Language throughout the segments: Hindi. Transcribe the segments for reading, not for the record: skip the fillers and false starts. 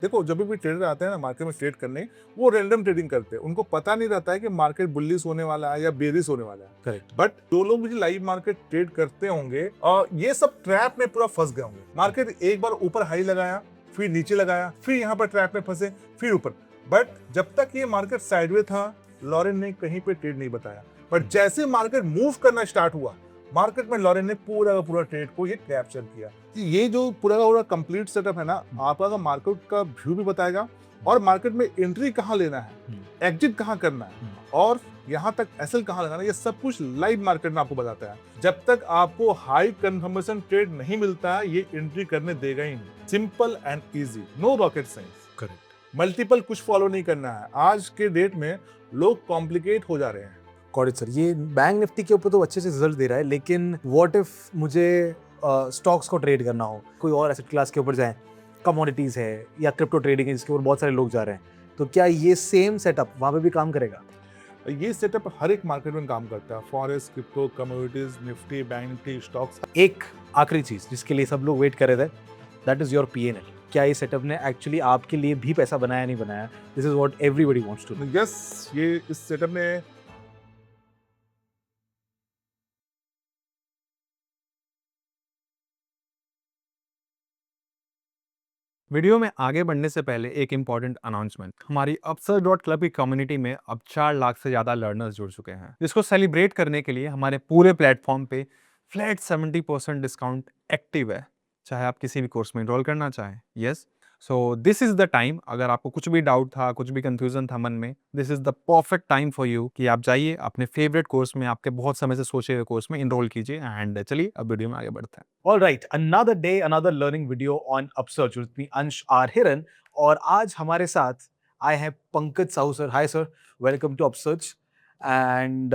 देखो जब भी ट्रेडर आते हैं ना मार्केट में ट्रेड करने, वो रैंडम ट्रेडिंग करते हैं। उनको पता नहीं रहता है कि मार्केट बुलिश होने वाला है या बेरिश होने वाला है। करेक्ट। बट जो लोग मुझे लाइव मार्केट ट्रेड करते होंगे ये सब ट्रैप में पूरा फंस गए होंगे। मार्केट एक बार ऊपर हाई लगाया, फिर नीचे लगाया, फिर यहाँ पर ट्रैप में फंसे, फिर ऊपर। बट जब तक ये मार्केट साइडवे था, लॉरेन ने कहीं पे ट्रेड नहीं बताया। बट जैसे मार्केट मूव करना स्टार्ट हुआ, मार्केट में लॉरेन ने पूरा का पूरा ट्रेड को ये कैप्चर किया कि ये जो पूरा का पूरा कंप्लीट सेटअप है ना, आपका मार्केट का व्यू भी बताएगा और मार्केट में एंट्री कहाँ लेना है, एग्जिट कहाँ करना है और यहाँ तक एसएल कहाँ लगाना है, ये सब कुछ लाइव मार्केट में आपको बताता है। जब तक आपको हाई कंफर्मेशन ट्रेड नहीं मिलता है, ये एंट्री करने देगा ही नहीं। Simple and easy, no rocket science. Correct. Multiple कुछ फॉलो नहीं करना है। आज के डेट में लोग कॉम्प्लिकेट हो जा रहे हैं। Got it sir. ये बैंक निफ्टी के ऊपर तो अच्छे से रिजल्ट दे रहा है, लेकिन व्हाट इफ मुझे स्टॉक्स को ट्रेड करना हो, कोई और एसेट क्लास के ऊपर जाए, कमोडिटीज है या क्रिप्टो ट्रेडिंग है जिसके ऊपर बहुत सारे लोग जा रहे हैं, तो क्या ये सेम सेटअप वहाँ पे भी काम करेगा? ये सेटअप हर एक मार्केट में काम करता है। Forex, crypto, commodities, Nifty, bank Nifty, stocks. एक आखिरी चीज जिसके लिए सब लोग वेट कर रहे थे, दैट इज योर पीएनएल। क्या ये सेटअप ने एक्चुअली आपके लिए भी पैसा बनाया नहीं बनाया? This is what everybody wants to know. Yes, ये इस सेटअप ने वीडियो में आगे बढ़ने से पहले एक इम्पॉर्टेंट अनाउंसमेंट। हमारी upsurge.club की कम्युनिटी में अब 4 लाख से ज़्यादा लर्नर्स जुड़ चुके हैं, जिसको सेलिब्रेट करने के लिए हमारे पूरे प्लेटफॉर्म पे फ्लैट 70% डिस्काउंट एक्टिव है, चाहे आप किसी भी कोर्स में इनरोल करना चाहें। Yes, so this is the time. अगर आपको कुछ भी डाउट था, कुछ भी कंफ्यूजन था मन में, this is the perfect time for you कि आप जाइए अपने फेवरेट कोर्स में, आपके बहुत समय से सोचे हुए कोर्स में इनरोल कीजिए। एंड चलिए अब वीडियो में आगे बढ़ते हैं। All right, another day, another learning video on Upsurge with me, Ansh R. Hiran. और आज हमारे साथ आए हैं Pankaj Sahu sir. Hi sir, welcome to Upsurge. And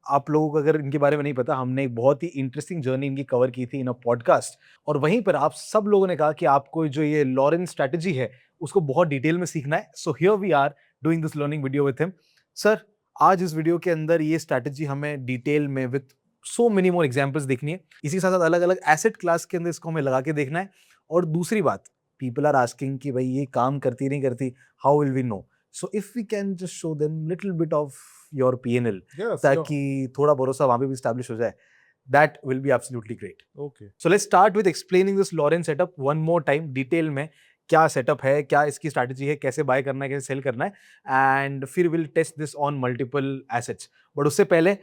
आप लोगों को अगर इनके बारे में नहीं पता, हमने एक बहुत ही इंटरेस्टिंग जर्नी इनकी कवर की थी इन अ पॉडकास्ट, और वहीं पर आप सब लोगों ने कहा कि आपको जो ये लॉरेन स्ट्रैटेजी है उसको बहुत डिटेल में सीखना है। So here we are doing this learning video with him. Sir, आज इस वीडियो के अंदर ये स्ट्रैटेजी हमें डिटेल में with so many more examples देखनी है। इसी के साथ साथ अलग अलग एसेट क्लास के अंदर इसको हमें लगा के देखना है। और दूसरी बात, पीपल आर आस्किंग कि भाई ये काम करती नहीं करती, how will we know? So if we can just show them little bit of your PnL, ताकि थोड़ा भरोसा वहां पे भी स्टैब्लिश हो जाए, that will be absolutely great. Okay. So let's start with explaining this Lauren setup one more time detail में। क्या सेटअप है, क्या इसकी स्ट्रैटेजी है, कैसे बाय करना है, कैसे सेल करना है, एंड फिर will test this on multiple assets. But उससे पहले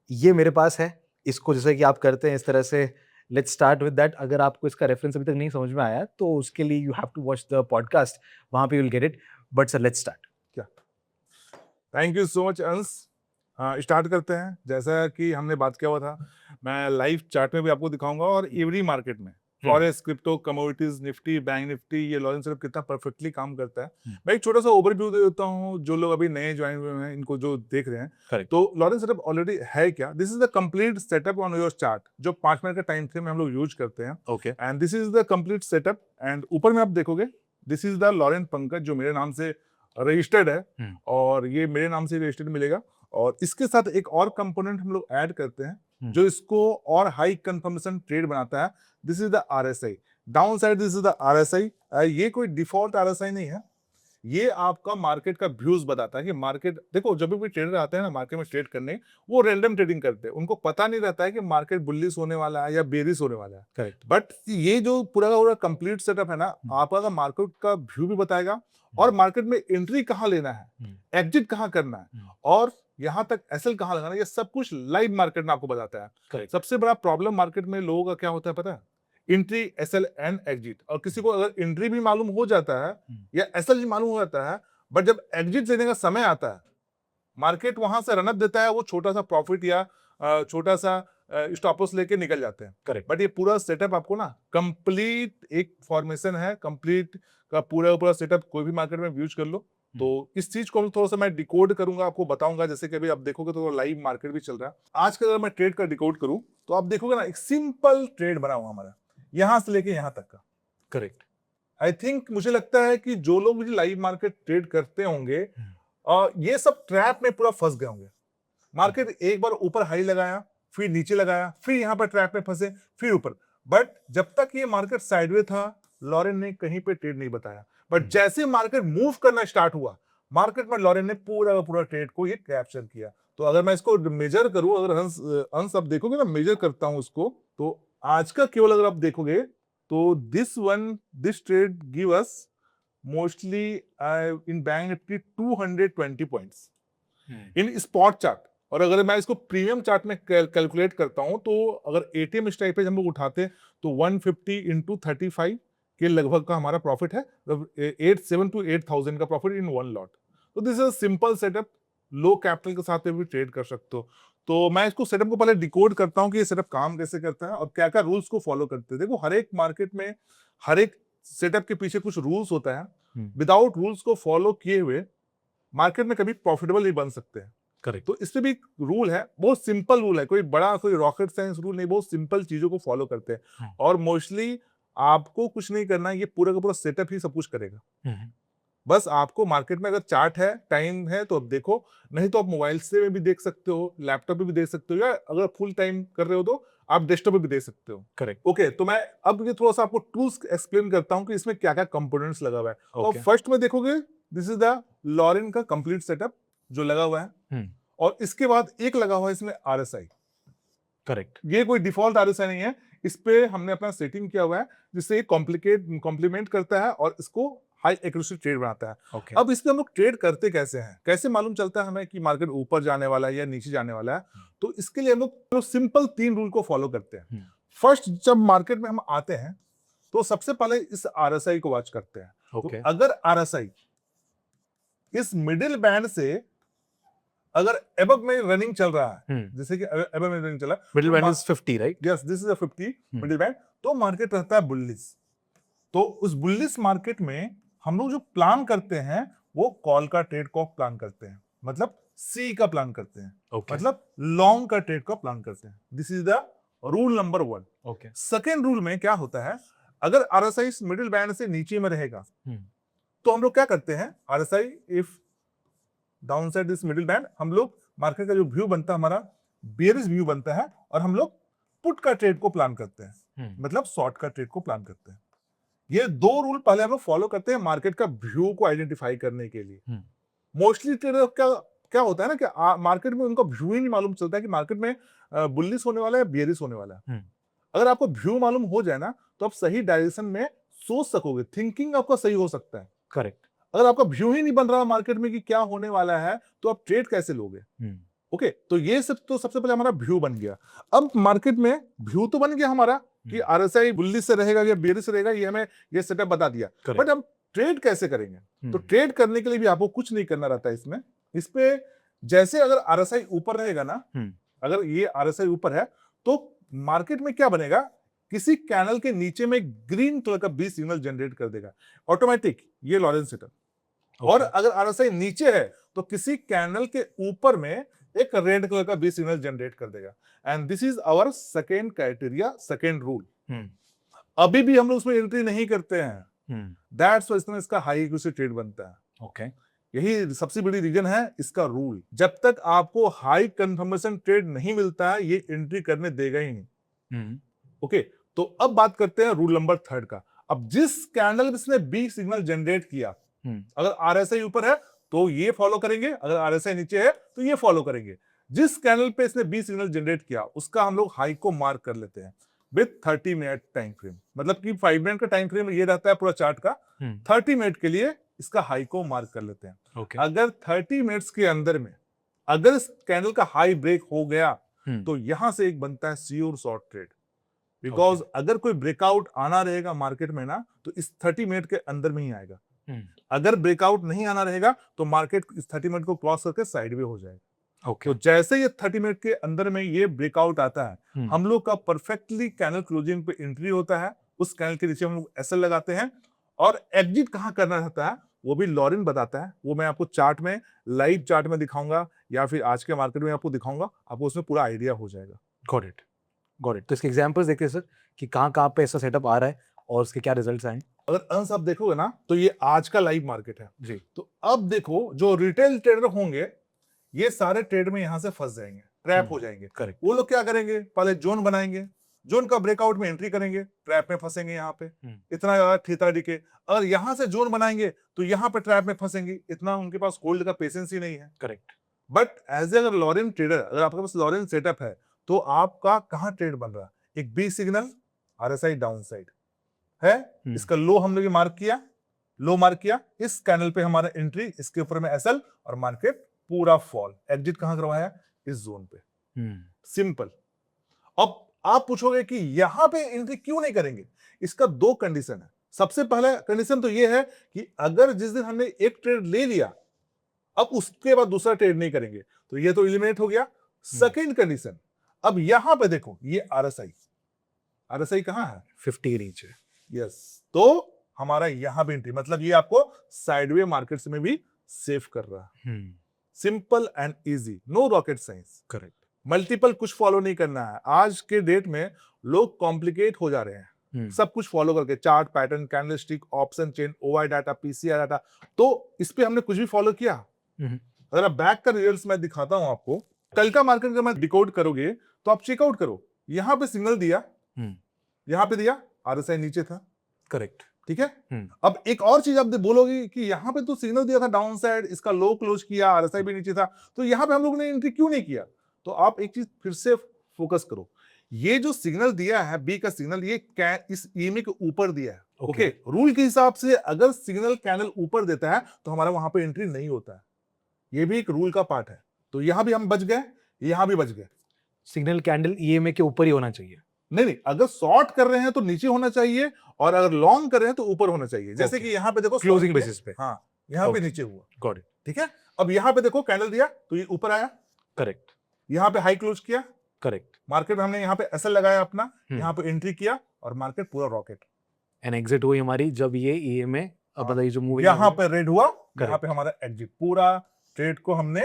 ये मेरे पास है, इसको जैसे कि आप करते हैं इस तरह से, लेट्स स्टार्ट विद दैट। अगर आपको इसका रेफरेंस अभी तक नहीं समझ में आया तो उसके लिए you have to watch the podcast, वहां पे you will get it. But sir, let's start. क्या, thank you so much Ansh. Start करते हैं। जैसा कि हमने बात किया हुआ था, मैं लाइव चार्ट में भी आपको दिखाऊंगा और एवरी मार्केट में forex, crypto, commodities, Nifty, bank Nifty, ये लॉरेन सेटअप कितना परफेक्टली काम करता है। मैं एक छोटा सा ओवरव्यू दे देता हूँ जो लोग अभी नए ज्वाइन हुए हैं, इनको जो देख रहे हैं। Correct. तो लॉरेन सेटअप ऑलरेडी है क्या? This is the complete setup on your chart, जो 5 मिनट का टाइम फ्रेम में हम लोग यूज करते हैं। Okay. And this is the complete setup. And ऊपर में आप देखोगे, this is the Lauren Pankaj, जो मेरे नाम से रजिस्टर्ड है और ये मेरे नाम से रजिस्टर्ड मिलेगा। और इसके साथ एक और कंपोनेंट हम लोग ऐड करते हैं जो इसको और हाई कंफर्मेशन ट्रेड बनाता है। This is the RSI. Down side this is the RSI. ये कोई डिफॉल्ट आरएसआई नहीं है, ये आपका मार्केट का व्यूज बताता है कि मार्केट, देखो जब भी ट्रेडर आते हैं ना मार्केट में ट्रेड करने, वो रैंडम ट्रेडिंग करते हैं। उनको पता नहीं रहता है कि मार्केट बुलिश होने वाला है या बेरिश होने वाला है। करेक्ट। बट ये जो पूरा का पूरा कंप्लीट सेटअप है ना, आपका मार्केट का व्यू भी बताएगा और मार्केट में एंट्री कहाँ लेना है, एग्जिट कहाँ करना है और यहाँ तक एसएल कहाँ लगाना है, ये सब कुछ लाइव मार्केट में आपको बताता है। करेक्ट। सबसे बड़ा प्रॉब्लम मार्केट में लोगों का क्या होता है पता है? Entry, SL and exit. और किसी को अगर एंट्री भी मालूम हो जाता है या एसएल भी मालूम हो जाता है, बट जब एग्जिट लेने का समय आता है, मार्केट वहां से रनअप देता है, वो छोटा सा प्रॉफिट या छोटा सा स्टॉप लॉस लेके निकल जाते हैं। करेक्ट। बट ये पूरा सेटअप आपको ना कंप्लीट एक फॉर्मेशन है, कंप्लीट का पूरा सेटअप कोई भी मार्केट में यूज कर लो। तो इस चीज को थोड़ा सा मैं डिकोड करूंगा, आपको बताऊंगा। जैसे कि अभी आप देखोगे तो लाइव मार्केट भी चल रहा है। आज का अगर मैं ट्रेड का डिकोड करूं तो आप देखोगे ना, एक सिंपल ट्रेड बना हुआ हमारा, यहां से लेके यहां तक का। करेक्ट। आई थिंक, मुझे लगता है कि जो लोग मुझे लाइव मार्केट ट्रेड करते होंगे, ये सब ट्रैप में पूरा फंस गए होंगे। मार्केट एक बार ऊपर हाई लगाया, फिर नीचे लगाया, फिर यहाँ पर ट्रैप में फंसे, फिर ऊपर। बट जब तक ये मार्केट साइडवे था, लॉरेन ने कहीं पे ट्रेड नहीं बताया, बट जैसे मार्केट मूव करना स्टार्ट हुआ, मार्केट में लॉरेन ने पूरा का पूरा ट्रेड को ये कैप्चर किया। तो अगर मैं इसको मेजर करूं, अगर हंस आप देखोगे ना, मेजर करता हूं उसको, तो आज का केवल अगर आप देखोगे तो this trade give us mostly in bank Nifty 220 points in spot chart. और अगर मैं इसको प्रीमियम चार्ट में कैलकुलेट करता हूं, तो अगर एटीएम स्ट्राइक पे हम लोग उठाते हैं तो 150 इंटू 35 के लगभग का हमारा प्रॉफिट है, 7 to 8,000 का प्रॉफिट इन वन लॉट। तो this is simple setup, low capital के साथ भी ट्रेड कर सकते हो। तो मैं इसको सेटअप को पहले डिकोड करता हूं कि ये सेटअप काम कैसे करता है और क्या क्या रूल्स को फॉलो करते हैं। देखो, हर एक मार्केट में हर एक सेटअप के पीछे कुछ रूल्स होता है। विदाउट रूल्स को फॉलो किए हुए मार्केट में कभी प्रॉफिटेबल नहीं बन सकते हैं। करेक्ट। तो इसमें भी रूल है, बहुत सिंपल रूल है, कोई बड़ा कोई रॉकेट साइंस रूल नहीं, बहुत सिंपल चीजों को फॉलो करते हैं। और मोस्टली आपको कुछ नहीं करना है, ये पूरा का पूरा सेटअप ही सब कुछ करेगा। बस आपको मार्केट में अगर चार्ट है, टाइम है तो अब देखो, नहीं तो आप मोबाइल से भी देख सकते हो, लैपटॉप पे भी देख सकते हो, या अगर फुल टाइम कर रहे हो तो आप डेस्कटॉप पे भी देख सकते हो। करेक्ट। ओके, तो मैं अब ये थोड़ा सा आपको टूल्स एक्सप्लेन करता हूँ कि इसमें क्या क्या कंपोनेंट्स लगा हुआ है। तो फर्स्ट में देखोगे, दिस इज द लॉरेन का कंप्लीट सेटअप जो लगा हुआ है, और इसके बाद एक लगा हुआ है इसमें आरएसआई। करेक्ट। ये कोई डिफॉल्ट आरएसआई नहीं है, इस पे हमने अपना सेटिंग किया हुआ है जिससे ये कॉम्प्लीमेंट करता है और इसको हाई एक्यूरेसी ट्रेड बनाता है। अब इस पे हम लोग ट्रेड करते कैसे हैं, कैसे मालूम चलता है हमें कि मार्केट ऊपर जाने वाला है या नीचे जाने वाला है? तो इसके लिए हम लोग सिंपल 3 रूल को फॉलो करते हैं। फर्स्ट, जब मार्केट में हम आते हैं तो सबसे पहले इस आरएसआई को वॉच करते हैं। तो अगर आरएसआई इस मिडिल बैंड से अगर एबव में रनिंग चल रहा है, जैसे कि एबव में रनिंग चला, middle band is 50, right? Yes, this is a 50 middle band, तो मार्केट रहता है बुलिश। तो उस बुलिश मार्केट में हम लोग जो प्लान करते हैं वो कॉल का ट्रेड को प्लान करते हैं, मतलब सी का प्लान करते हैं, मतलब लॉन्ग का ट्रेड का प्लान करते हैं। This is the rule number 1। Second rule में क्या होता है, अगर आरएसआई मिडिल बैंड से नीचे में रहेगा तो हम लोग क्या करते हैं, RSI if down side this middle band, हम लोग मार्केट का जो व्यू बनता है हमारा बेयरिश व्यू बनता है, और हम लोग पुट का ट्रेड को प्लान करते हैं, मतलब शॉर्ट का ट्रेड को प्लान करते हैं। ये 2 रूल पहले हम लोग फॉलो करते हैं मार्केट का व्यू को आइडेंटिफाई करने के लिए। मोस्टली ट्रेडर क्या होता है ना कि मार्केट में उनको व्यू ही नहीं मालूम चलता है कि मार्केट में बुलिश होने वाला है या बेयरिश होने वाला है। अगर आपको व्यू मालूम हो जाए ना तो आप सही डायरेक्शन में सोच सकोगे, थिंकिंग आपका सही हो सकता है। करेक्ट। अगर आपका व्यू ही नहीं बन रहा मार्केट में कि क्या होने वाला है, तो आप ट्रेड कैसे लोगे? ओके, तो ये सब तो सबसे पहले हमारा व्यू बन गया। अब मार्केट में व्यू तो बन गया हमारा कि आरएसआई बुलिश से रहेगा या बेयरिश से रहेगा, ये हमें ये सेटअप बता दिया। बट हम ट्रेड कैसे करेंगे? तो ट्रेड करने के लिए भी आपको कुछ नहीं करना रहता है इसमें। इस पे जैसे अगर आरएसआई ऊपर रहेगा ना, अगर ये आरएसआई ऊपर है तो मार्केट में क्या बनेगा, किसी कैनल के नीचे में ग्रीन कलर का बी सिग्नल जनरेट कर देगा ऑटोमेटिक, ये लॉरेन सेटअप। और अगर आरएसआई नीचे है तो किसी कैनल के ऊपर में एक रेड कलर का बी सिग्नल जनरेट कर देगा। And this is our second criteria, second rule. अभी भी हम लोग उसमें एंट्री नहीं करते हैं, दैट्स व्हाई इसका हाई एक्यूरेसी ट्रेड बनता है। यही सबसे बड़ी रीजन है इसका रूल। जब तक आपको हाई कंफर्मेशन ट्रेड नहीं मिलता है, ये एंट्री करने देगा ही नहीं। ओके, तो अब बात करते हैं रूल नंबर 3 का। अब जिस कैंडल इसने बी सिग्नल जनरेट किया, अगर आरएसआई ऊपर है तो ये फॉलो करेंगे, अगर आरएसआई नीचे है तो ये फॉलो करेंगे। जिस कैंडल पे इसने बी सिग्नल जनरेट किया उसका हम लोग हाई को मार्क कर लेते हैं विद 30 मिनट टाइम फ्रेम, मतलब कि 5 मिनट का टाइम फ्रेम ये रहता है पूरा चार्ट का। 30 मिनट के लिए इसका हाई को मार्क कर लेते हैं। अगर 30 मिनट्स के अंदर में अगर इस कैंडल का हाई ब्रेक हो गया तो यहां से एक बनता है श्योर शॉर्ट ट्रेड, बिकॉज अगर कोई ब्रेकआउट आना रहेगा मार्केट में ना तो इस 30 मिनट के अंदर में ही आएगा। अगर ब्रेकआउट नहीं आना रहेगा तो मार्केट इस 30 मिनट को क्रॉस करके साइडवे हो जाएगा। तो जैसे ये 30 मिनट के अंदर में ये ब्रेकआउट आता है, हम लोग का परफेक्टली कैंडल क्लोजिंग पे एंट्री होता है, उस कैंडल के नीचे हम लोग एसएल लगाते हैं, और एग्जिट कहां करना रहता है वो भी लॉरेन बताता है। वो मैं आपको चार्ट में, लाइव चार्ट में दिखाऊंगा या फिर आज के मार्केट में आपको दिखाऊंगा, आपको उसमें पूरा आइडिया हो जाएगा। Got it, got it. तो इसके एग्जांपल्स देखते हैं सर कि कहां पे ऐसा सेटअप आ रहा है और उसके क्या रिजल्ट्स आए। अगर अंश आप देखोगे ना तो ये आज का लाइव मार्केट है जी। तो अब देखो, जो रिटेल ट्रेडर होंगे ये सारे ट्रेड में यहां से फंस जाएंगे, ट्रैप हो जाएंगे। करेक्ट। वो लोग क्या करेंगे, पहले जोन बनाएंगे, जोन का ब्रेकआउट में एंट्री करेंगे, ट्रैप में फंसेंगे यहाँ पे, इतना ज्यादा थीटा डीके। अगर यहाँ से जोन बनाएंगे तो यहाँ पे ट्रैप में फंसेंगे, इतना उनके पास होल्ड का पेशेंस ही नहीं है। करेक्ट। बट एज अगर लॉरेंट ट्रेडर, अगर आपके पास लॉरेंट सेटअप है तो आपका कहाँ ट्रेड बन रहा है? एक B signal, RSI downside है, इसका लो हमने भी मार्क किया, लो मार्क किया, इस कैंडल पे हमारा एंट्री, इसके ऊपर में एसएल और मार्केट पूरा फॉल। एग्जिट कहां करवाया? इस जोन पे। सिंपल। अब आप पूछोगे कि यहां पे एंट्री क्यों नहीं करेंगे? इसका दो कंडीशन है। सबसे पहला कंडीशन तो ये है कि अगर जिस दिन हमने एक ट्रेड ले लिया, अब उसके बाद दूसरा ट्रेड नहीं करेंगे, तो ये तो एलिमिनेट हो गया। सेकंड कंडीशन, अब यहां पे देखो, ये आरएसआई, आरएसआई कहां है? 50 के नीचे। यस, तो हमारा यहां भी एंट्री, मतलब ये आपको साइडवे मार्केट्स में भी सेव कर रहा है। Simple and easy, no rocket science. Correct. Multiple कुछ फॉलो नहीं करना है। आज के डेट में लोग कॉम्प्लिकेट हो जा रहे हैं, सब कुछ फॉलो करके, chart pattern, candlestick, option chain, OI data, PCI data, तो इस पे हमने कुछ भी फॉलो किया? अगर आप बैक का रिजल्ट्स मैं दिखाता हूं आपको, कल का मार्केट का मैं डिकोड करोगे तो आप चेकआउट करो, यहां पे सिग्नल दिया, यहां पे दिया, आरएसआई नीचे था। करेक्ट। ठीक है। अब एक और चीज आप बोलोगे कि यहां पे तो सिग्नल दिया था डाउन साइड, इसका लो क्लोज किया, आरएसआई भी नीचे था, तो यहां पे हम लोग ने एंट्री क्यों नहीं किया? तो आप एक चीज फिर से फोकस करो, ये जो सिग्नल दिया है बी का सिग्नल, ये इस ईएमए के ऊपर दिया है। ओके, रूल के हिसाब से अगर सिग्नल कैंडल ऊपर देता है तो हमारा वहां पे एंट्री नहीं होता है, ये भी एक रूल का पार्ट है। तो यहां भी हम बच गए, यहां भी बच गए। सिग्नल कैंडल ईएमए के ऊपर ही होना चाहिए। नहीं, अगर शॉर्ट कर रहे हैं तो नीचे होना चाहिए, और अगर लॉन्ग कर रहे हैं तो ऊपर होना चाहिए। जैसे कि यहाँ पे देखो क्लोजिंग बेसिस पे। हाँ, यहाँ पे नीचे हुआ। Got it. ठीक है। अब यहाँ पे देखो कैंडल दिया तो ये ऊपर आया। करेक्ट। यहाँ पे हाई क्लोज किया। करेक्ट। मार्केट में हमने यहाँ पे एसएल लगाया अपना, यहाँ पे एंट्री किया और मार्केट पूरा रॉकेट। एंड एग्जिट हुई हमारी जब ये ईएमए, अब बताइए जो मूविंग, यहाँ पे रेड हुआ, यहाँ पे हमारा एग्जिट, पूरा ट्रेड को हमने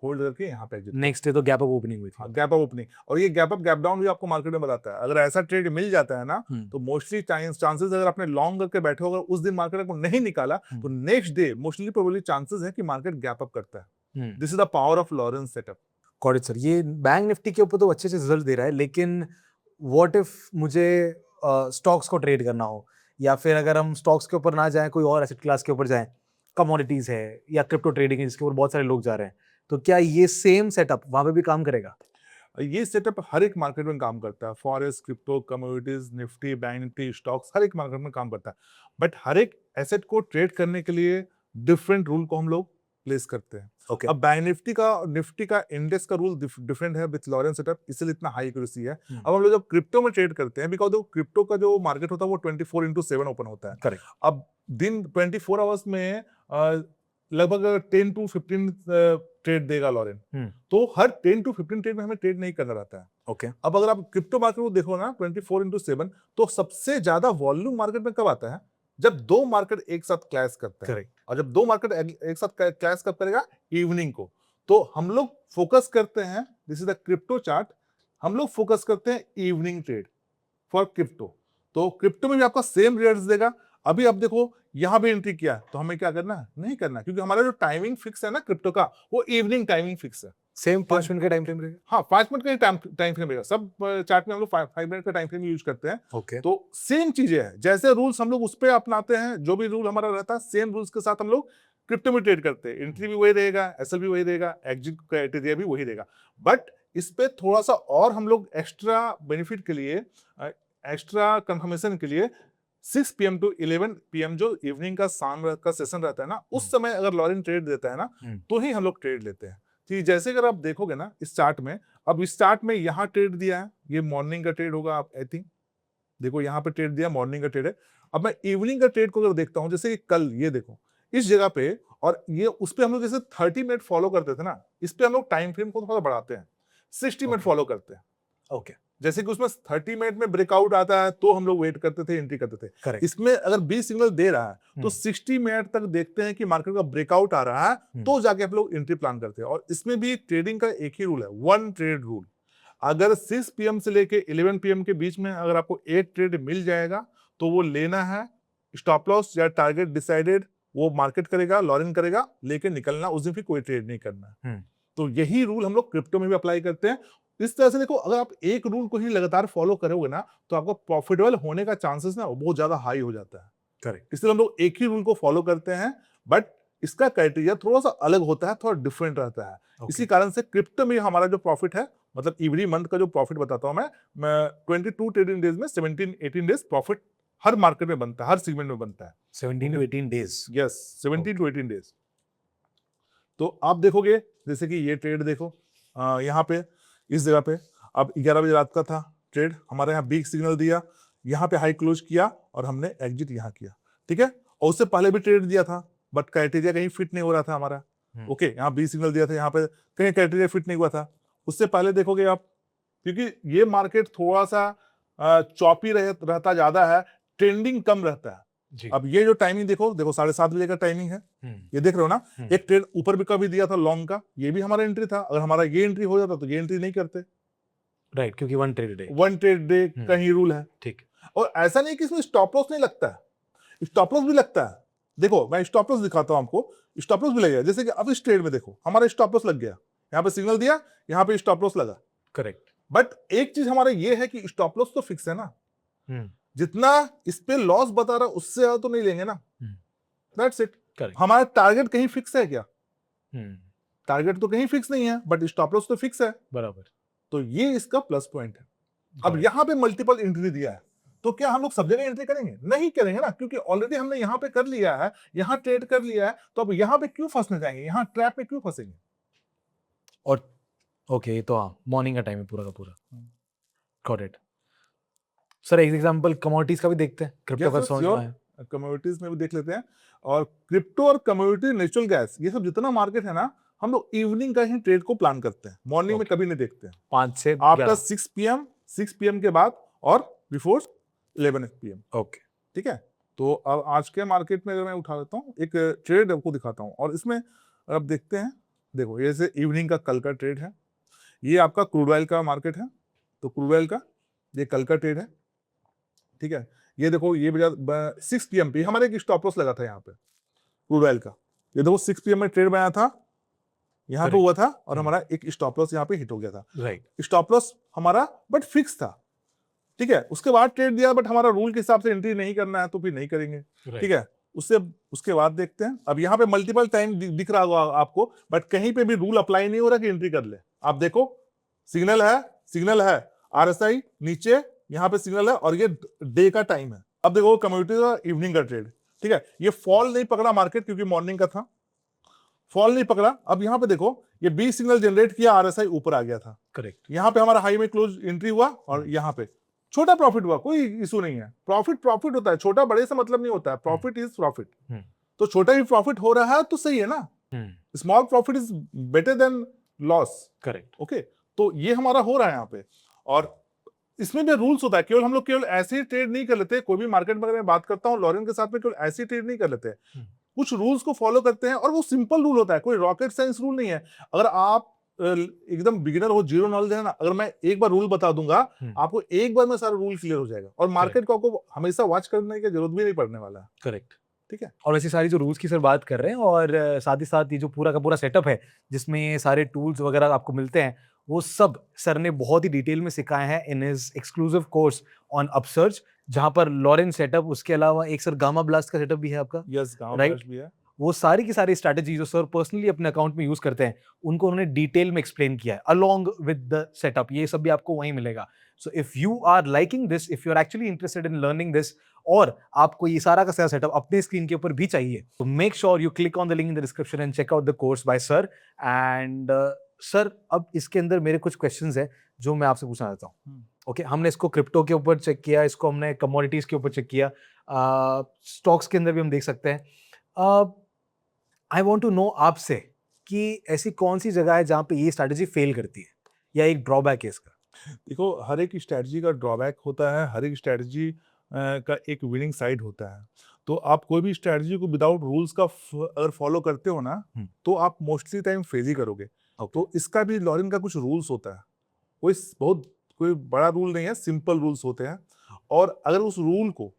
होल्ड करके यहाँ पे एग्जिट। नेक्स्ट डे तो गैप अप ओपनिंग हुई थी। गैप अप ओपनिंग, और ये गैप अप गैप डाउन भी आपको मार्केट में बताता है। अगर ऐसा ट्रेड मिल जाता है ना, तो मोस्टली चांसेस, अगर आपने लॉन्ग करके बैठे हो, अगर उस दिन मार्केट को नहीं निकाला तो next day mostly probably chances है कि मार्केट गैप अप करता है। This is the power of Lawrence setup. Got it sir. ये बैंक निफ्टी के ऊपर तो अच्छे से रिजल्ट दे रहा है, लेकिन व्हाट इफ मुझे स्टॉक्स को ट्रेड करना हो, या फिर अगर हम स्टॉक्स के ऊपर ना जाएं, कोई और एसेट क्लास के ऊपर जाएं, कमोडिटीज है या क्रिप्टो ट्रेडिंग है जिसके ऊपर बहुत सारे लोग जा रहे हैं, तो क्या ये सेम सेटअप वहां पे भी काम करेगा? ये सेटअप हर एक मार्केट में काम करता है। Forex, crypto, commodities, Nifty, bank Nifty, stocks, हर एक मार्केट में काम करता है। बट हर एक एसेट को ट्रेड करने के लिए डिफरेंट रूल को हम लोग प्लेस करते हैं। Okay. अब बैंक निफ्टी का इंडेक्स का रूल डिफरेंट है विद लॉरेंस सेटअप, इसलिए इतना हाई एक्यूरेसी है। अब हम लोग जब क्रिप्टो में ट्रेड करते हैं, बिकॉज क्रिप्टो का जो मार्केट होता है वो 24/7 ओपन होता है। करेक्ट। अब दिन 24 आवर्स में लगभग 10 to 15 ट्रेड देगा लॉरेन, तो हर 10 to 15 ट्रेड में हमें ट्रेड नहीं करना रहता है। ओके। अब अगर आप क्रिप्टो मार्केट को देखो ना 24/7, तो सबसे ज्यादा वॉल्यूम मार्केट में कब आता है? जब दो मार्केट एक साथ क्लैश करता है। करेक्ट। और जब दो मार्केट एक साथ क्लैश कब करेगा? इवनिंग को। तो हम लोग फोकस करते हैं, this is the crypto chart, हम लोग फोकस करते हैं इवनिंग ट्रेड फॉर क्रिप्टो। तो क्रिप्टो में भी आपका सेम रिजल्ट्स देगा। अभी आप देखो यहां भी एंट्री किया, तो हमें क्या करना है? नहीं करना, क्योंकि हमारा जो टाइमिंग फिक्स है ना क्रिप्टो का, वो इवनिंग टाइमिंग फिक्स है। सेम 5 मिनट का टाइम फ्रेम रहेगा? हाँ, 5 मिनट का टाइम फ्रेम रहेगा। सब चार्ट में हम लोग 5 मिनट का टाइम फ्रेम यूज करते हैं। ओके। तो सेम चीजें हैं, जैसे रूल्स हम लोग उस पर अपनाते हैं, जो भी रूल हमारा रहता है सेम रूल्स के साथ हम लोग क्रिप्टो में ट्रेड करते हैं। एंट्री भी वही रहेगा, एसएल भी वही रहेगा, एग्जिट क्राइटेरिया भी वही रहेगा। बट इस पे थोड़ा सा और हम लोग एक्स्ट्रा बेनिफिट के लिए, एक्स्ट्रा कंफर्मेशन के लिए 6 PM to 11 PM जो इवनिंग का शाम का सेशन रहता है ना, उस समय अगर लॉरेन ट्रेड देता है ना, तो ही हम लोग ट्रेड लेते हैं। ठीक, जैसे अगर आप देखोगे ना इस चार्ट में, अब इस चार्ट में यहाँ ट्रेड दिया है, ये मॉर्निंग का ट्रेड होगा, आप आई थिंक देखो यहाँ पे ट्रेड दिया, मॉर्निंग का ट्रेड है। अब मैं इवनिंग का ट्रेड को अगर देखता हूँ, जैसे कि कल ये देखो इस जगह पे, और ये उस पे हम लोग जैसे 30 मिनट फॉलो करते थे ना, इस पे हम लोग टाइम फ्रेम को थोड़ा बढ़ाते हैं, 60 मिनट फॉलो करते हैं। ओके। जैसे कि उसमें 30 मिनट में ब्रेकआउट आता है तो हम लोग वेट करते थे, एंट्री करते थे। करेक्ट। इसमें अगर बी सिग्नल दे रहा है तो 60 मिनट तक देखते हैं कि मार्केट का ब्रेकआउट आ रहा है, तो जाके आप लोग एंट्री प्लान करते हैं। और इसमें भी ट्रेडिंग का एक ही रूल है, वन ट्रेड रूल। अगर 6 PM से लेके 11 PM के बीच में अगर आपको एक ट्रेड मिल जाएगा तो वो लेना है, स्टॉप लॉस या टारगेट डिसाइडेड वो मार्केट करेगा, लॉरेन करेगा, लेके निकलना, उस दिन फिर कोई ट्रेड नहीं करना है। तो यही रूल हम लोग क्रिप्टो में भी अप्लाई करते हैं। इस तरह से देखो, अगर आप एक रूल को ही लगातार फॉलो करोगे ना तो आपको प्रॉफिटेबल होने का चांसेस ना बहुत ज्यादा हाई हो जाता है। करेक्ट। इसलिए हम लोग एक ही रूल को फॉलो करते हैं, बट इसका क्राइटेरिया थोड़ा सा अलग होता है, थोड़ा डिफरेंट रहता है। इसी कारण से क्रिप्टो में हमारा जो प्रॉफिट है, मतलब एवरी मंथ का जो प्रॉफिट बताता हूं मैं 22 ट्रेडिंग डेज में 17-18 डेज प्रॉफिट हर मार्केट में बनता है, हर सेगमेंट में बनता है। 17 to 18 days। Yes, 17 to 18 days. तो आप देखोगे जैसे कि ये ट्रेड देखो, यहाँ पे इस जगह पे अब 11 बजे रात का था ट्रेड, हमारे यहाँ बिग सिग्नल दिया, यहाँ पे हाई क्लोज किया और हमने एग्जिट यहाँ किया, ठीक है। और उससे पहले भी ट्रेड दिया था, बट क्राइटेरिया कहीं फिट नहीं हो रहा था हमारा। ओके, यहाँ बिग सिग्नल दिया था, यहाँ पे कहीं क्राइटेरिया फिट नहीं हुआ था। उससे पहले देखोगे आप, क्योंकि ये मार्केट थोड़ा सा चॉपी रहता ज्यादा है, ट्रेंडिंग कम रहता है। जी। अब ये जो टाइमिंग देखो 7:30 बजे का टाइमिंग है, ये देख रहे हो ना। एक ट्रेड ऊपर भी कभी दिया था लॉन्ग का, ये भी हमारा एंट्री था। अगर हमारा ये एंट्री हो जाता तो ये एंट्री नहीं करते। राइट, क्योंकि one trade day. One trade day का ही रूल है। ठीक। और ऐसा नहीं कि इसमें स्टॉप लॉस नहीं लगता है, स्टॉप लॉस भी लगता है। देखो मैं स्टॉप लॉस दिखाता हूं आपको, स्टॉप लॉस भी लगेगा। जैसे कि अब इस ट्रेड में देखो हमारा स्टॉप लॉस लग गया, यहाँ पे सिग्नल दिया, यहाँ पे स्टॉप लॉस लगा। करेक्ट। बट एक चीज हमारा ये है कि स्टॉप लॉस तो फिक्स है ना, जितना इस पे लॉस बता रहा उससे ज्यादा तो नहीं लेंगे ना। That's it. करेक्ट। हमारा टारगेट कहीं फिक्स है क्या? टारगेट तो कहीं फिक्स नहीं है, बट स्टॉप लॉस तो फिक्स है। बराबर। तो ये इसका प्लस पॉइंट है। अब यहाँ पे मल्टीपल एंट्री दिया है, तो क्या हम लोग सब जगह एंट्री करेंगे? नहीं करेंगे ना, क्योंकि ऑलरेडी हमने यहाँ पे कर लिया है, यहाँ ट्रेड कर लिया है, तो अब यहाँ पे क्यों फंसने जाएंगे, यहाँ ट्रैप में क्यों फंसेंगे? और ओके, तो हाँ, मॉर्निंग का टाइम है पूरा का पूरा। Got it. सर एक एग्जांपल कमोडिटीज का भी देखते हैं, क्रिप्टो का समझ में आया। कमोडिटीज में भी देख लेते हैं। और क्रिप्टो और कमोडिटी, नेचुरल गैस, ये सब जितना मार्केट है ना, हम लोग इवनिंग का ही ट्रेड को प्लान करते हैं, मॉर्निंग में कभी नहीं देखते हैं। 5 से आफ्टर 6 PM के बाद और बिफोर 11 PM। ओके, ठीक है। तो अब आज के मार्केट में अगर मैं उठा लेता हूँ एक ट्रेड आपको दिखाता हूँ, और इसमें अब देखते हैं। देखो ये जैसे इवनिंग का कल का ट्रेड है, ये आपका क्रूड ऑयल का मार्केट है, तो क्रूड ऑयल का ये कल का ट्रेड है, ठीक है। ये देखो ये 6 PM पे हमारे एक स्टॉप लॉस लगा था यहाँ पे क्रूड ऑयल का। ये देखो 6 PM में ट्रेड बनाया था, यहाँ पे हुआ था, और हमारा एक स्टॉप लॉस यहाँ पे हिट हो गया था। राइट। स्टॉप लॉस हमारा बट फिक्स था, ठीक है। उसके बाद ट्रेड दिया, बट हमारा रूल के हिसाब से एंट्री नहीं करना है तो फिर नहीं करेंगे, ठीक है। उसके बाद देखते हैं। अब यहाँ पे मल्टीपल टाइम दिख रहा होगा आपको, बट कहीं पे भी रूल अप्लाई नहीं हो रहा कि एंट्री कर ले। आप देखो सिग्नल है RSI नीचे, यहाँ पे सिग्नल है, और ये डे का टाइम है। अब देखो कमोडिटी का इवनिंग का ट्रेड, ठीक है। ये फॉल नहीं पकड़ा मार्केट, क्योंकि मॉर्निंग का था, फॉल नहीं पकड़ा। अब यहाँ पे देखो ये बी सिग्नल जनरेट किया, RSI ऊपर आ गया था। करेक्ट। यहाँ पे हमारा हाई में क्लोज एंट्री हुआ, और यहाँ पे छोटा प्रॉफिट हुआ, कोई इशू नहीं है। प्रॉफिट होता है, छोटा बड़े से मतलब नहीं होता है, प्रॉफिट इज प्रॉफिट। तो छोटा भी प्रॉफिट हो रहा है तो सही है ना, small profit is better than loss. Correct. Okay, तो ये हमारा हो रहा है यहाँ पे। और इसमें भी रूल्स होता है, केवल हम लोग केवल ऐसे ही ट्रेड नहीं कर लेते। कोई भी मार्केट में अगर मैं बात करता हूँ लॉरेन के साथ में, केवल ऐसे ही ट्रेड नहीं कर लेते, कुछ रूल्स को फॉलो करते हैं, और वो सिंपल रूल होता है, कोई रॉकेट साइंस रूल नहीं है। अगर आप एकदम बिगिनर हो, जीरो नॉलेज है ना, अगर मैं एक बार रूल बता दूंगा, आपको एक बार में सारा रूल क्लियर हो जाएगा, और मार्केट को आपको हमेशा वॉच करने की जरूरत भी नहीं पड़ने वाला है। करेक्ट। ठीक है। और वैसे सारी जो रूल्स की सर बात कर रहे हैं, और साथ ही साथ ये जो पूरा का पूरा सेटअप है जिसमें ये सारे टूल्स वगैरह आपको मिलते हैं, वो सब सर ने बहुत ही डिटेल में सिखाया है in his exclusive course on upsurge, जहां पर लॉरेन सेटअप, उसके अलावा एक सर गामा ब्लास्ट का सेटअप भी है आपका। यस, गामा ब्लास्ट भी है। वो सारी की सारी स्ट्रैटेजी जो सर पर्सनली अपने अकाउंट में यूज करते हैं, उनको उन्होंने डिटेल में एक्सप्लेन किया है अलोंग विद द सेटअप। ये सब भी आपको वहीं मिलेगा। So if you are liking this, if you are actually interested in learning this, और आपको ये सारा का सारा सेटअप अपने स्क्रीन के ऊपर भी चाहिए, तो make sure you click on the link in the description and check out the course by sir. And sir अब इसके अंदर मेरे कुछ क्वेश्चंस है जो मैं आपसे पूछना चाहता हूँ। ओके, हमने इसको क्रिप्टो के ऊपर चेक किया, इसको हमने कमोडिटीज के ऊपर चेक किया, स्टॉक्स के अंदर भी हम देख सकते हैं। आई वॉन्ट टू नो आपसे कि ऐसी कौन सी जगह है जहाँ पे ये स्ट्रैटेजी फेल करती है, या एक ड्रॉबैक है इसका? देखो, हर एक स्ट्रैटेजी का ड्रॉबैक होता है, हर एक स्ट्रैटेजी का एक विनिंग साइड होता है। तो आप कोई भी स्ट्रैटेजी को विदाउट रूल्स का अगर फॉलो करते हो ना, तो आप मोस्टली टाइम फेल ही करोगे। तो इसका भी लॉरेन का कुछ रूल्स होता है, कोई बड़ा रूल नहीं है, सिंपल रूल्स होते हैं। और अगर उस रूल को,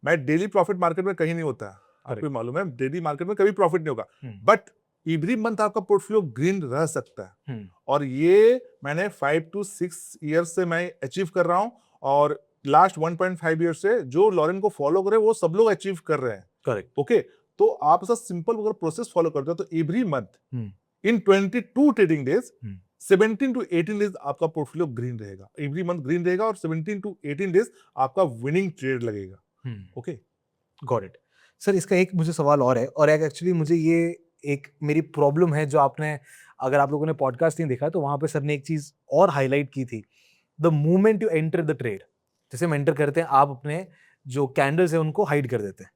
मैं डेली प्रॉफिट मार्केट में कहीं नहीं होता है, आपको मालूम है, डेली मार्केट में कभी प्रॉफिट नहीं होगा, बट एवरी मंथ आपका पोर्टफोलियो ग्रीन रह सकता है। हम्म, और ये मैंने 5 to 6 ईयर्स से मैं अचीव कर रहा हूँ, और लास्ट 1.5 ईयर से जो लॉरेन को फॉलो करे वो सब लोग अचीव कर रहे हैं। करेक्ट। ओके, तो आप ऐसा सिंपल अगर प्रोसेस फॉलो करते हो तो every month hmm, in 22 trading days hmm, 17 to 18 days आपका पोर्टफोलियो ग्रीन रहेगा, एवरी मंथ ग्रीन रहेगा, और 17 to 18 डेज आपका विनिंग ट्रेड लगेगा। हम्म, ओके, गॉट इट। सर इसका एक मुझे सवाल और है, और एक एक्चुअली मुझे ये एक मेरी प्रॉब्लम है जो आपने, अगर आप लोगों ने पॉडकास्ट नहीं देखा तो वहां पे सर ने एक चीज और हाईलाइट की थी। The moment you enter the trade, जैसे हम एंटर करते हैं आप अपने जो कैंडल्स है उनको हाइड कर देते हैं,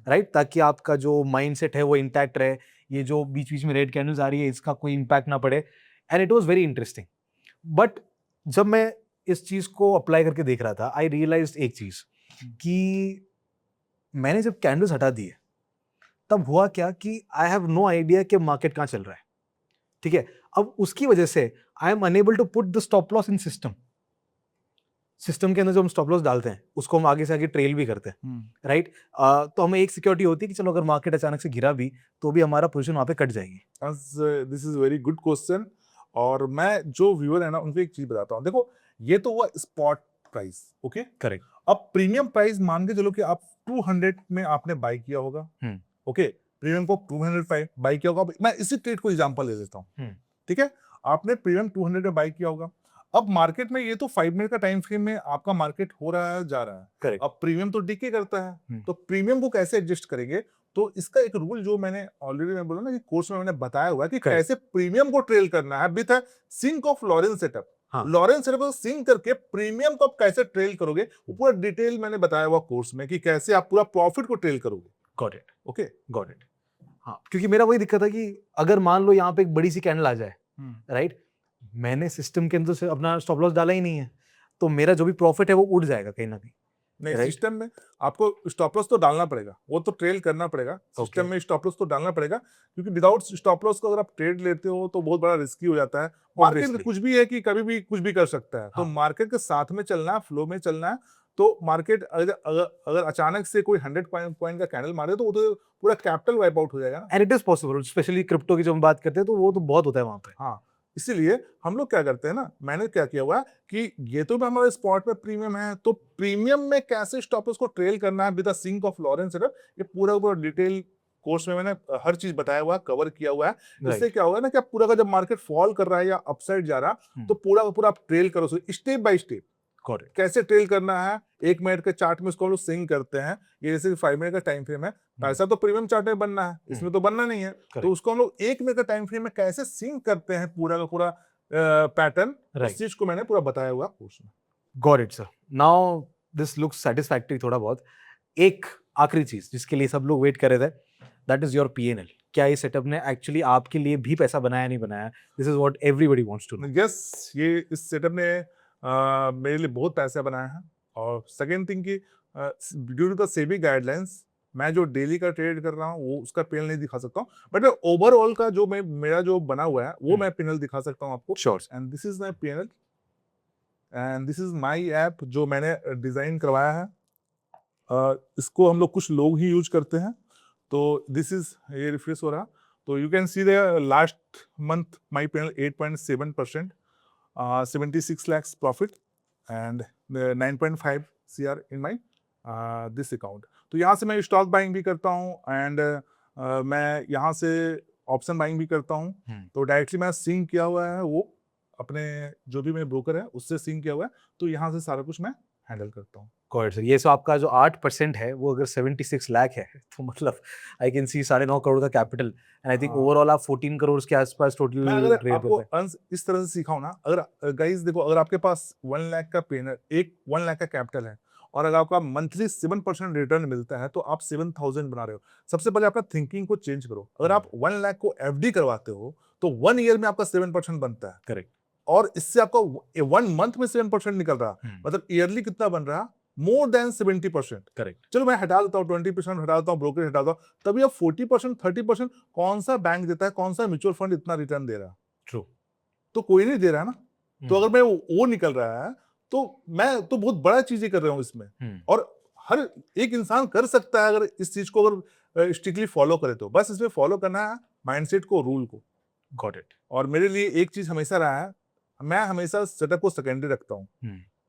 राइट, ताकि आपका जो माइंडसेट है वो इंटैक्ट रहे, ये जो बीच बीच में रेड कैंडल्स आ रही है इसका कोई इंपैक्ट ना पड़े। And it was very interesting. But जब मैं इस चीज को अप्लाई करके देख रहा था, आई रियलाइज्ड एक चीज कि मैंने जब कैंडल्स हटा दिए तब हुआ क्या कि आई हैव नो आइडिया कि मार्केट कहाँ चल रहा है, ठीक है। अब उसकी वजह से I am unable to put the stop loss in system के अंदर जो हम स्टॉप लॉस डालते हैं उसको हम आगे से आगे ट्रेल भी करते हैं, राइट। तो हमें एक सिक्योरिटी होती है कि चलो अगर मार्केट अचानक से गिरा भी तो भी हमारा पोजीशन वहां पे कट जाएगी। This is very good question. और मैं जो व्यूअर है ना उनको एक चीज बताता हूँ। देखो, ये तो हुआ स्पॉट प्राइस, ओके। करेक्ट। अब प्रीमियम प्राइस मान के चलो कि आप 200 में आपने बाय किया होगा, ओके, प्रीमियम को 200 बाय किया होगा। मैं इसी ट्रेड को एग्जांपल ले लेता हूँ, ठीक है। आपने प्रीमियम 200 में बाय किया होगा। अब मार्केट में ये तो 5 मिनट का टाइम फ्रेम में आपका मार्केट हो रहा है, जा रहा है। करेक्ट। अब प्रीमियम तो डिके करता है, तो प्रीमियम को कैसे एडजस्ट करेंगे? तो इसका एक रूल जो मैंने ऑलरेडी मैं बोला ना कि कोर्स में मैंने बताया हुआ है कि Correct. कैसे प्रीमियम को ट्रेल करना है with sync of Lawrence setup. हाँ। लॉरेंस सेटअप को सिंक करके प्रीमियम को आप कैसे ट्रेल करोगे, वो पूरा डिटेल मैंने बताया हुआ कोर्स में कि कैसे आप पूरा प्रॉफिट को ट्रेल करोगे। Got it, okay, got it. हाँ, क्योंकि मेरा वही दिक्कत है कि अगर मान लो यहाँ पे एक बड़ी सी कैंडल आ जाए, राइट, मैंने सिस्टम के अंदर से अपना स्टॉप लॉस डाला ही नहीं है, तो मेरा जो भी प्रॉफिट है वो उड़ जाएगा कहीं ना कहीं। नहीं, Right. सिस्टम में आपको स्टॉप लॉस तो डालना पड़ेगा, वो तो ट्रेल करना पड़ेगा। सिस्टम में स्टॉप लॉस तो डालना पड़ेगा, क्योंकि विदाउट स्टॉप लॉस को अगर आप ट्रेड लेते हो तो बहुत बड़ा रिस्की हो जाता है। Market Obviously. कुछ भी है कि कभी भी कुछ भी कर सकता है। तो हाँ। मार्केट के साथ में चलना है, फ्लो में चलना है। तो मार्केट अगर अचानक से कोई 100 पॉइंट का कैंडल मारे तो वो तो पूरा कैपिटल वाइप आउट हो जाएगा ना। And it is possible, specially crypto की जब हम बात करते हैं तो वो तो बहुत होता है वहां पे। हाँ, इसीलिए हम लोग क्या करते हैं ना, मैंने क्या किया हुआ है कि ये तो हमारे स्पॉट में प्रीमियम है, तो प्रीमियम में कैसे स्टॉप लॉस को ट्रेल करना है with the sync of Lawrence setup, ये पूरा डिटेल कोर्स में मैंने हर चीज बताया हुआ है, कवर किया हुआ है। इससे क्या होगा ना कि आप पूरा का जब मार्केट फॉल कर रहा है या अपसाइड जा रहा है तो पूरा का पूरा आप ट्रेल करो स्टेप बाय स्टेप। कैसे ट्रेल करना है, 1 मिनट के चार्ट में उसको हम लोग सिंक करते हैं। ये जैसे 5 मिनट का टाइम फ्रेम है, पैसा तो प्रीमियम चार्ट में बनना है, इसमें तो बनना नहीं है। तो उसको हम लोग 1 मिनट का टाइम फ्रेम में कैसे सिंक करते हैं पूरा का पूरा पैटर्न, इस चीज को मैंने पूरा बताया हुआ कोर्स में। Got it sir, now this looks satisfactory थोड़ा बहुत। एक आखिरी चीज जिसके लिए सब लोग वेट कर रहे थे, दैट इज योर पीएनएल। क्या इस सेटअप ने एक्चुअली आपके लिए भी पैसा बनाया नहीं बनाया? This is what everybody wants to know. Yes, ये इस सेटअप ने मेरे लिए बहुत पैसा बनाया है। और सेकेंड थिंग की due to the SEBI guidelines मैं जो डेली का ट्रेड कर रहा हूँ वो उसका पेनल नहीं दिखा सकता हूँ, बट ओवरऑल का जो मेरा जो बना हुआ है वो मैं पेनल दिखा सकता हूँ आपको। Sure. And this is my panel and this is my app जो मैंने डिजाइन करवाया है। इसको हम लोग कुछ लोग ही यूज करते हैं। तो दिस इज, ये रिफ्रेश हो रहा, तो you can see the last month my panel 8.7%, 76 lakhs profit and 9.5 CR in my this account। तो यहाँ से मैं स्टॉक बाइंग भी करता हूँ एंड मैं यहाँ से ऑप्शन बाइंग भी करता हूँ। तो डायरेक्टली मैं सिंक किया हुआ है, वो अपने जो भी मेरे ब्रोकर है उससे सिंक किया हुआ है, तो यहाँ से सारा कुछ मैं हैंडल करता हूँ। गॉट सर, ये सो आपका जो 8% है वो अगर 76 लाख है तो मतलब आई कैन सी 9.5 करोड़ का capital, and I think overall आप 14 करोड़ के आसपास टोटल मैं अगर ट्रेड आपको करते हैं। इस तरह से सिखाऊं ना, अगर गाइस देखो, अगर आपके पास 1 लाख का पेनल, 1 लाख का कैपिटल है और अगर आपका मंथली 7% रिटर्न मिलता है तो आप 7,000 बना रहे हो। सबसे पहले अपना थिंकिंग को चेंज करो। अगर आप 1 लाख को एफडी करवाते हो तो 1 ईयर में आपका 7% बनता है। करेक्ट। और इससे आपका 1 मंथ में 7% निकल रहा, मतलब ईयरली कितना बन रहा? More than 70%। करेक्ट। चलो मैं हटा देता हूँ 20% हटा देता हूँ, ब्रोकर हटा देता हूँ, तभी अब 40% 30% कौन सा बैंक देता है, कौन सा म्यूचुअल फंड इतना रिटर्न दे रहा है? ट्रू। तो कोई नहीं दे रहा है ना। तो अगर मैं वो निकल रहा है तो मैं तो बहुत बड़ा चीजें कर रहा हूँ इसमें। और हर एक इंसान कर सकता है अगर इस चीज को अगर स्ट्रिक्टली फॉलो करे तो बस इसमें फॉलो करना है माइंडसेट को, रूल को। Got it. और मेरे लिए एक चीज हमेशा रहा है, मैं हमेशा सेटअप को सेकेंडरी रखता हूँ।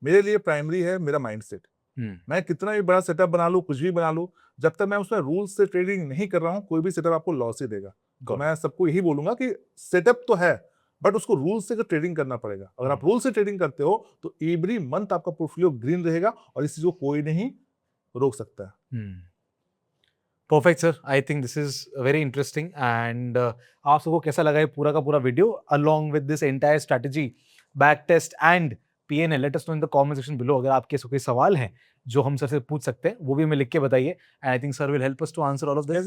मेरे लिए प्राइमरी है मेरा माइंडसेट। मैं कितना भी बड़ा सेटअप बना लूँ, कुछ भी बना लूँ, जब तक मैं उसमें रूल्स से ट्रेडिंग नहीं कर रहा हूँ, कोई भी सेटअप आपको लॉस ही देगा। तो मैं सबको यही बोलूंगा कि सेटअप तो है, बट उसको रूल से ट्रेडिंग करना पड़ेगा। अगर आप रूल से ट्रेडिंग करते हो तो एवरी मंथ आपका पोर्टफोलियो ग्रीन रहेगा और इस चीज को कोई नहीं रोक सकता है। Perfect sir, I think this is very interesting and आप सबको कैसा लगा ये पूरा का पूरा video along with this entire strategy, back test and PNL? Let us know in the comment section below. अगर आपके कोई सवाल हैं जो हम सर से पूछ सकते हैं वो भी हमें लिख के बताइए and I think sir will help us to answer all of this.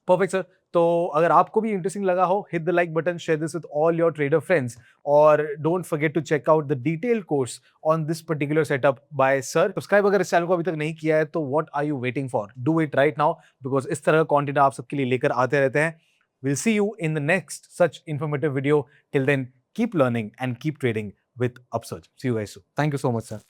Perfect sir, तो अगर आपको भी इंटरेस्टिंग लगा हो, hit the like button, share this with all your trader friends और don't forget to check out the detail course on this particular setup by sir. Subscribe अगर इस चैनल को अभी तक नहीं किया है तो what are you waiting for? Do it right now, because इस तरह का कंटेंट आप सबके लिए लेकर आते रहते हैं। We'll see you in the next such informative video. Till then, keep learning and keep trading with Upsurge. See you guys soon. Thank you so much, sir.